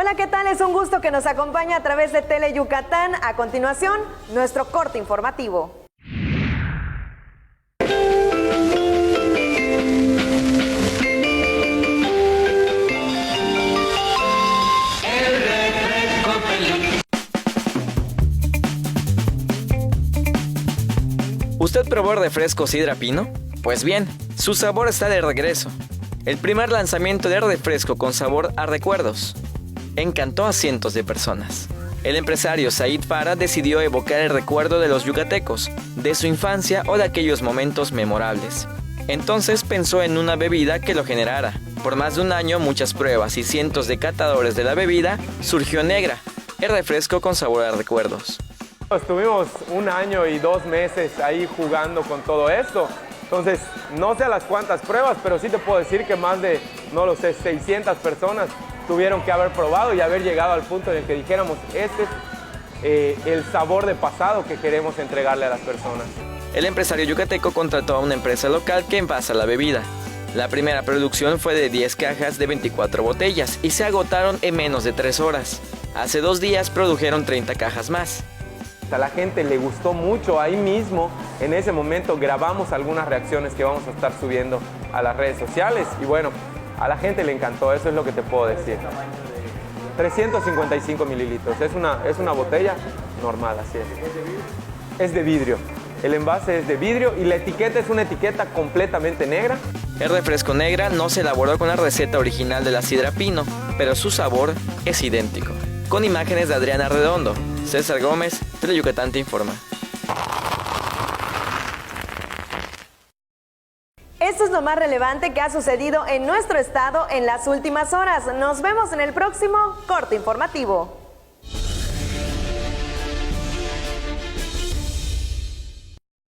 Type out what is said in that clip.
Hola, ¿qué tal? Es un gusto que nos acompañe a través de Tele Yucatán. A continuación, nuestro corte informativo. ¿Usted probó el refresco Sidra Pino? Pues bien, su sabor está de regreso. El primer lanzamiento de refresco con sabor a recuerdos encantó a cientos de personas. El empresario Said Farah decidió evocar el recuerdo de los yucatecos, de su infancia o de aquellos momentos memorables. Entonces pensó en una bebida que lo generara. Por más de un año, muchas pruebas y cientos de catadores de la bebida, surgió Negra, el refresco con sabor a recuerdos. Estuvimos 1 año y 2 meses ahí jugando con todo esto. Entonces, no sé a las cuántas pruebas, pero sí te puedo decir que más de, 600 personas tuvieron que haber probado y haber llegado al punto en el que dijéramos, este es el sabor de pasado que queremos entregarle a las personas. El empresario yucateco contrató a una empresa local que envasa la bebida. La primera producción fue de 10 cajas de 24 botellas y se agotaron en menos de 3 horas. Hace 2 días produjeron 30 cajas más. A la gente le gustó mucho, ahí mismo, en ese momento grabamos algunas reacciones que vamos a estar subiendo a las redes sociales y bueno, a la gente le encantó, eso es lo que te puedo decir. 355 mililitros, es una botella normal, así es. Es de vidrio, el envase es de vidrio y la etiqueta es una etiqueta completamente negra. El refresco Negra no se elaboró con la receta original de la Sidra Pino, pero su sabor es idéntico. Con imágenes de Adriana Redondo, César Gómez, Tele Yucatán te informa. Esto es lo más relevante que ha sucedido en nuestro estado en las últimas horas. Nos vemos en el próximo corte informativo.